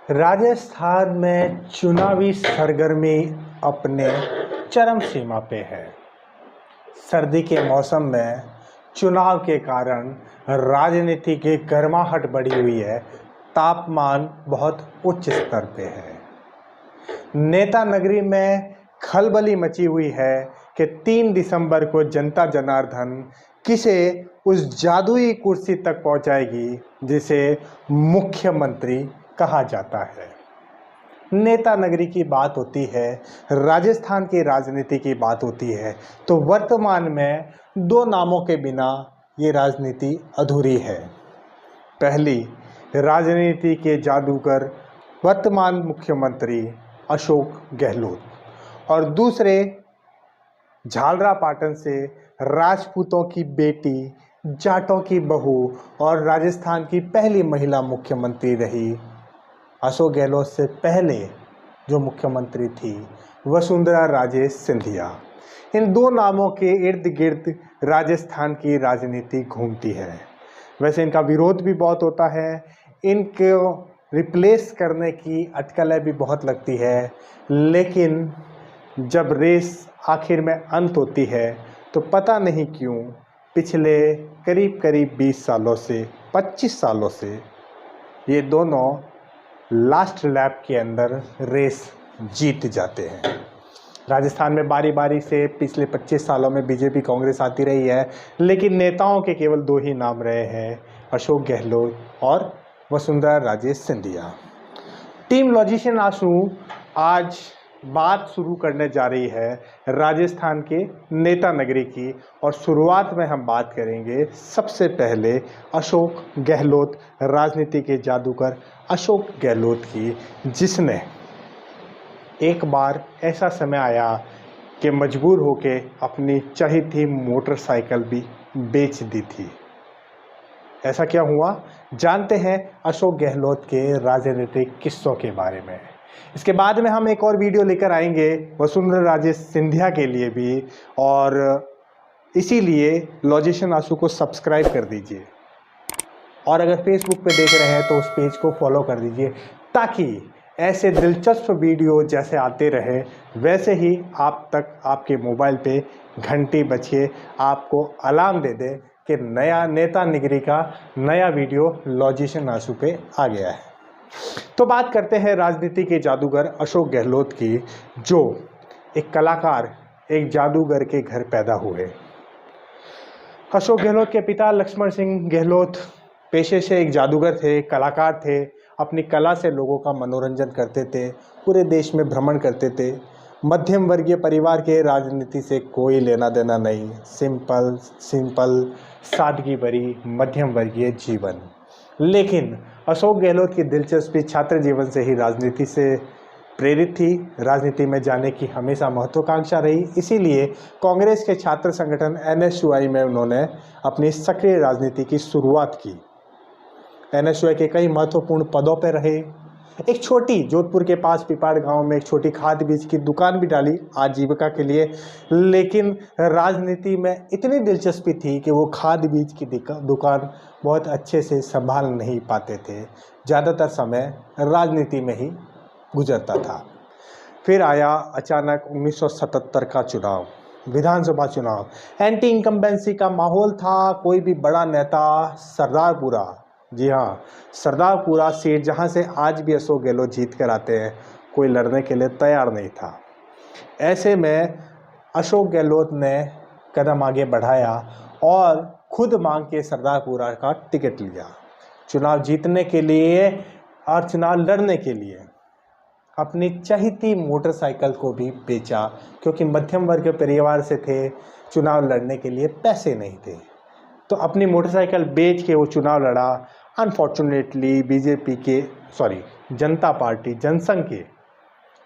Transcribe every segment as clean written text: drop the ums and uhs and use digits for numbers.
राजस्थान में चुनावी सरगर्मी अपने चरम सीमा पे है। सर्दी के मौसम में चुनाव के कारण राजनीति की गर्माहट बढ़ी हुई है। तापमान बहुत उच्च स्तर पे है। नेता नगरी में खलबली मची हुई है कि 3 दिसंबर को जनता जनार्दन किसे उस जादुई कुर्सी तक पहुंचाएगी जिसे मुख्यमंत्री कहा जाता है। नेता नगरी की बात होती है, राजस्थान की राजनीति की बात होती है, तो वर्तमान में 2 नामों के बिना ये राजनीति अधूरी है। पहली, राजनीति के जादूगर वर्तमान मुख्यमंत्री अशोक गहलोत और दूसरे, झालरापाटन से राजपूतों की बेटी, जाटों की बहू और राजस्थान की पहली महिला मुख्यमंत्री रही अशोक गहलोत से पहले जो मुख्यमंत्री थी वसुंधरा राजे सिंधिया। इन 2 नामों के इर्द गिर्द राजस्थान की राजनीति घूमती है। वैसे इनका विरोध भी बहुत होता है, इनको रिप्लेस करने की अटकलें भी बहुत लगती है, लेकिन जब रेस आखिर में अंत होती है तो पता नहीं क्यों पिछले करीब 20 सालों से 25 सालों से ये दोनों लास्ट लैप के अंदर रेस जीत जाते हैं। राजस्थान में बारी बारी से पिछले 25 सालों में बीजेपी कांग्रेस आती रही है, लेकिन नेताओं के केवल 2 ही नाम रहे हैं, अशोक गहलोत और वसुंधरा राजे सिंधिया। टीम लॉजिशियन आंसू आज बात शुरू करने जा रही है राजस्थान के नेता नगरी की, और शुरुआत में हम बात करेंगे सबसे पहले अशोक गहलोत, राजनीति के जादूगर अशोक गहलोत की, जिसने एक बार ऐसा समय आया कि मजबूर होके अपनी चहीती मोटरसाइकिल भी बेच दी थी। ऐसा क्या हुआ, जानते हैं अशोक गहलोत के राजनीतिक किस्सों के बारे में। इसके बाद में हम एक और वीडियो लेकर आएंगे वसुंधरा राजे सिंधिया के लिए भी, और इसीलिए लॉजिशियन आंसू को सब्सक्राइब कर दीजिए, और अगर फेसबुक पे देख रहे हैं तो उस पेज को फॉलो कर दीजिए, ताकि ऐसे दिलचस्प वीडियो जैसे आते रहे वैसे ही आप तक आपके मोबाइल पे घंटी बजिए, आपको अलार्म दे दे कि नया नेता नगरी का नया वीडियो लॉजिशियन आंसू पे आ गया है। तो बात करते हैं राजनीति के जादूगर अशोक गहलोत की, जो एक कलाकार, एक जादूगर के घर पैदा हुए। अशोक गहलोत के पिता लक्ष्मण सिंह गहलोत पेशे से एक जादूगर थे, कलाकार थे। अपनी कला से लोगों का मनोरंजन करते थे, पूरे देश में भ्रमण करते थे। मध्यम वर्गीय परिवार के राजनीति से कोई लेना देना नहीं, सिंपल सादगी भरी मध्यम वर्गीय जीवन। लेकिन अशोक गहलोत की दिलचस्पी छात्र जीवन से ही राजनीति से प्रेरित थी। राजनीति में जाने की हमेशा महत्वाकांक्षा रही, इसीलिए कांग्रेस के छात्र संगठन NSUI में उन्होंने अपनी सक्रिय राजनीति की शुरुआत की। NSUI के कई महत्वपूर्ण पदों पर रहे। एक छोटी, जोधपुर के पास पिपाड़ गांव में एक छोटी खाद बीज की दुकान भी डाली आजीविका के लिए, लेकिन राजनीति में इतनी दिलचस्पी थी कि वो खाद बीज की दुकान बहुत अच्छे से संभाल नहीं पाते थे। ज़्यादातर समय राजनीति में ही गुजरता था। फिर आया अचानक 1977 का चुनाव, विधानसभा चुनाव। एंटी इनकम्बेंसी का माहौल था। कोई भी बड़ा नेता सरदारपुरा, जी हाँ, सरदारपुरा सीट जहाँ से आज भी अशोक गहलोत जीत कर आते हैं, कोई लड़ने के लिए तैयार नहीं था। ऐसे में अशोक गहलोत ने कदम आगे बढ़ाया और खुद मांग के सरदारपुरा का टिकट लिया। चुनाव जीतने के लिए और चुनाव लड़ने के लिए अपनी चहीती मोटरसाइकिल को भी बेचा, क्योंकि मध्यम वर्ग के परिवार से थे, चुनाव लड़ने के लिए पैसे नहीं थे, तो अपनी मोटरसाइकिल बेच के वो चुनाव लड़ा। अनफॉर्चुनेटली जनता पार्टी जनसंघ के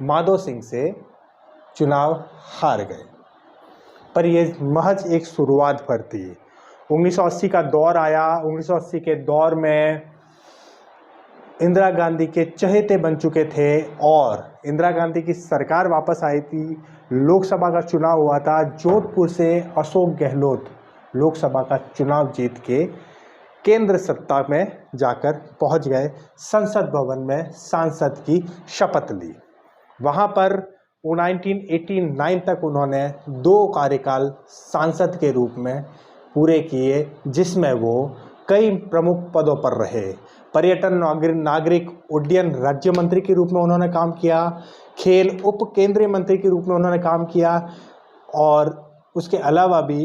माधो सिंह से चुनाव हार गए। पर ये महज एक शुरुआत भर थी। 1980 का दौर आया। 1980 के दौर में इंदिरा गांधी के चहेते बन चुके थे और इंदिरा गांधी की सरकार वापस आई थी। लोकसभा का चुनाव हुआ था। जोधपुर से अशोक गहलोत लोकसभा का चुनाव जीत के केंद्र सत्ता में जाकर पहुंच गए, संसद भवन में सांसद की शपथ ली। वहां पर 1989 तक उन्होंने 2 कार्यकाल सांसद के रूप में पूरे किए, जिसमें वो कई प्रमुख पदों पर रहे। पर्यटन नागरिक उड्डयन राज्य मंत्री के रूप में उन्होंने काम किया, खेल उप केंद्रीय मंत्री के रूप में उन्होंने काम किया और उसके अलावा भी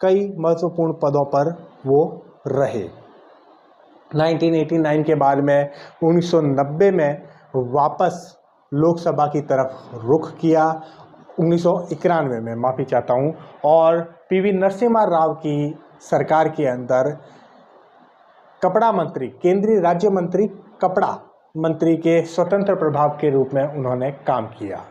कई महत्वपूर्ण पदों पर वो रहे। 1989 के बाद में 1990 में वापस लोकसभा की तरफ रुख किया, 1991 में माफ़ी चाहता हूँ, और पीवी नरसिम्हा राव की सरकार के अंदर कपड़ा मंत्री, केंद्रीय राज्य मंत्री, कपड़ा मंत्री के स्वतंत्र प्रभाव के रूप में उन्होंने काम किया।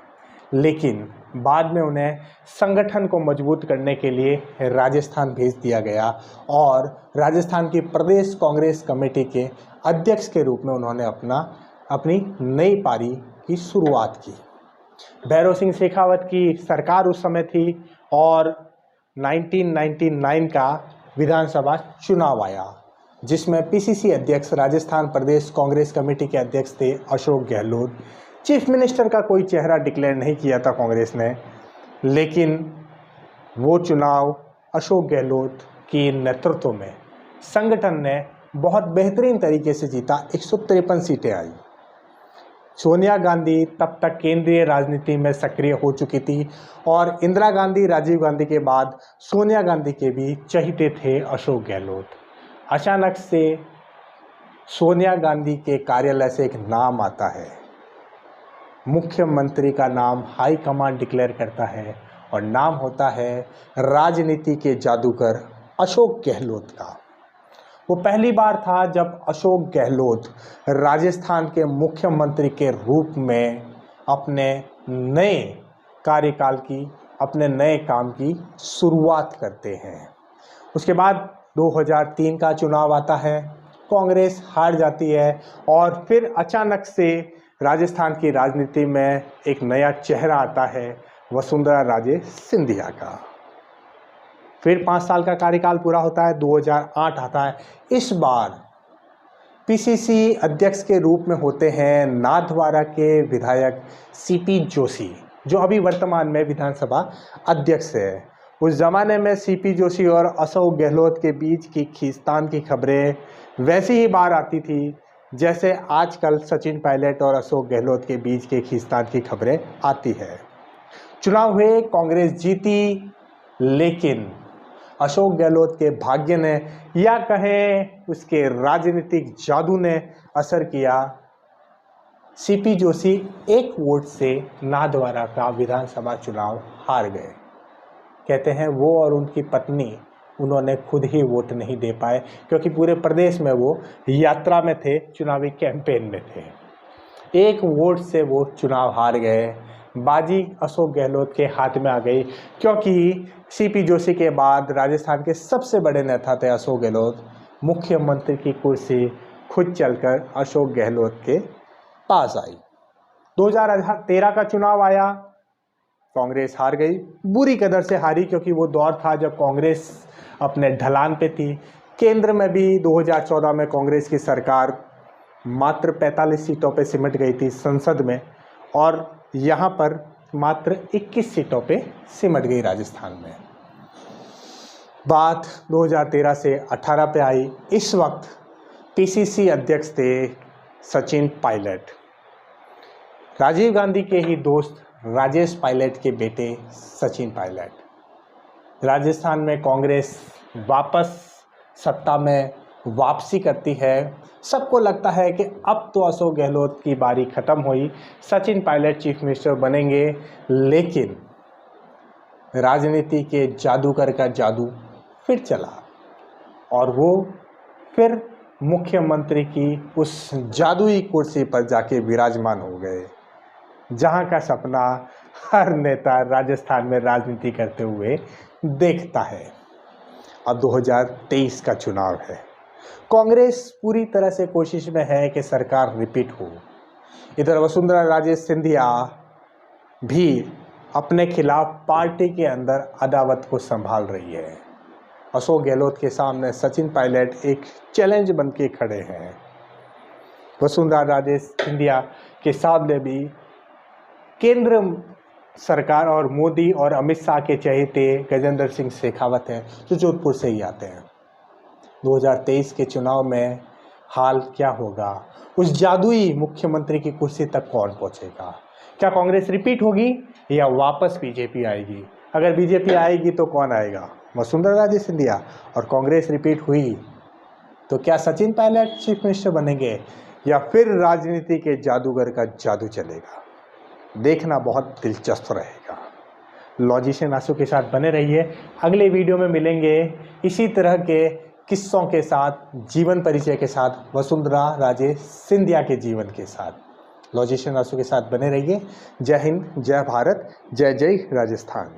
लेकिन बाद में उन्हें संगठन को मजबूत करने के लिए राजस्थान भेज दिया गया और राजस्थान की प्रदेश कांग्रेस कमेटी के अध्यक्ष के रूप में उन्होंने अपनी नई पारी की शुरुआत की। भैरव सिंह शेखावत की सरकार उस समय थी और 1999 का विधानसभा चुनाव आया, जिसमें पीसीसी अध्यक्ष राजस्थान प्रदेश कांग्रेस कमेटी के अध्यक्ष थे अशोक गहलोत। चीफ मिनिस्टर का कोई चेहरा डिक्लेयर नहीं किया था कांग्रेस ने, लेकिन वो चुनाव अशोक गहलोत की नेतृत्व में संगठन ने बहुत बेहतरीन तरीके से जीता। 153 सीटें आई। सोनिया गांधी तब तक केंद्रीय राजनीति में सक्रिय हो चुकी थी और इंदिरा गांधी, राजीव गांधी के बाद सोनिया गांधी के भी चहेते थे अशोक गहलोत। अचानक से सोनिया गांधी के कार्यालय से एक नाम आता है, मुख्यमंत्री का नाम हाई कमांड डिक्लेयर करता है और नाम होता है राजनीति के जादूगर अशोक गहलोत का। वो पहली बार था जब अशोक गहलोत राजस्थान के मुख्यमंत्री के रूप में अपने नए कार्यकाल की, अपने नए काम की शुरुआत करते हैं। उसके बाद 2003 का चुनाव आता है, कांग्रेस हार जाती है और फिर अचानक से राजस्थान की राजनीति में एक नया चेहरा आता है, वसुंधरा राजे सिंधिया का। फिर 5 साल का कार्यकाल पूरा होता है, 2008 आता है। इस बार पीसीसी अध्यक्ष के रूप में होते हैं नाथद्वारा के विधायक सीपी जोशी, जो अभी वर्तमान में विधानसभा अध्यक्ष है। उस ज़माने में सीपी जोशी और अशोक गहलोत के बीच की खींचतान की खबरें वैसी ही बार आती थी जैसे आजकल सचिन पायलट और अशोक गहलोत के बीच के खींचतान की खबरें आती है। चुनाव हुए, कांग्रेस जीती, लेकिन अशोक गहलोत के भाग्य ने या कहें उसके राजनीतिक जादू ने असर किया। सीपी जोशी 1 वोट से नाथद्वारा का विधानसभा चुनाव हार गए। कहते हैं वो और उनकी पत्नी, उन्होंने खुद ही वोट नहीं दे पाए क्योंकि पूरे प्रदेश में वो यात्रा में थे, चुनावी कैंपेन में थे। 1 वोट से वो चुनाव हार गए। बाजी अशोक गहलोत के हाथ में आ गई क्योंकि सीपी जोशी के बाद राजस्थान के सबसे बड़े नेता थे अशोक गहलोत। मुख्यमंत्री की कुर्सी खुद चलकर अशोक गहलोत के पास आई। 2013 का चुनाव आया, कांग्रेस हार गई, बुरी कदर से हारी क्योंकि वो दौर था जब कांग्रेस अपने ढलान पे थी। केंद्र में भी 2014 में कांग्रेस की सरकार मात्र 45 सीटों पे सिमट गई थी संसद में और यहाँ पर मात्र 21 सीटों पे सिमट गई राजस्थान में। बात 2013 से 18 पे आई। इस वक्त पीसीसी अध्यक्ष थे सचिन पायलट, राजीव गांधी के ही दोस्त राजेश पायलट के बेटे सचिन पायलट। राजस्थान में कांग्रेस वापस सत्ता में वापसी करती है। सबको लगता है कि अब तो अशोक गहलोत की बारी ख़त्म हुई, सचिन पायलट चीफ मिनिस्टर बनेंगे, लेकिन राजनीति के जादूगर का जादू फिर चला और वो फिर मुख्यमंत्री की उस जादुई कुर्सी पर जाके विराजमान हो गए, जहां का सपना हर नेता राजस्थान में राजनीति करते हुए देखता है। अब 2023 का चुनाव है, कांग्रेस पूरी तरह से कोशिश में है कि सरकार रिपीट हो। इधर वसुंधरा राजे सिंधिया भी अपने खिलाफ पार्टी के अंदर अदावत को संभाल रही है। अशोक गहलोत के सामने सचिन पायलट एक चैलेंज बन के खड़े हैं। वसुंधरा राजे सिंधिया के सामने भी केंद्र सरकार और मोदी और अमित शाह के चहेते गजेंद्र सिंह शेखावत हैं, जो जोधपुर से ही आते हैं। 2023 के चुनाव में हाल क्या होगा? उस जादुई मुख्यमंत्री की कुर्सी तक कौन पहुंचेगा? क्या कांग्रेस रिपीट होगी या वापस बीजेपी आएगी? अगर बीजेपी आएगी तो कौन आएगा? वसुंधरा राजे सिंधिया। और कांग्रेस रिपीट हुई तो क्या सचिन पायलट चीफ मिनिस्टर बनेंगे या फिर राजनीति के जादूगर का जादू चलेगा? देखना बहुत दिलचस्प रहेगा। लॉजिशियन आंसू के साथ बने रहिए। अगले वीडियो में मिलेंगे इसी तरह के किस्सों के साथ, जीवन परिचय के साथ, वसुंधरा राजे सिंधिया के जीवन के साथ। लॉजिशियन आंसू के साथ बने रहिए। जय हिंद, जय भारत, जय जय राजस्थान।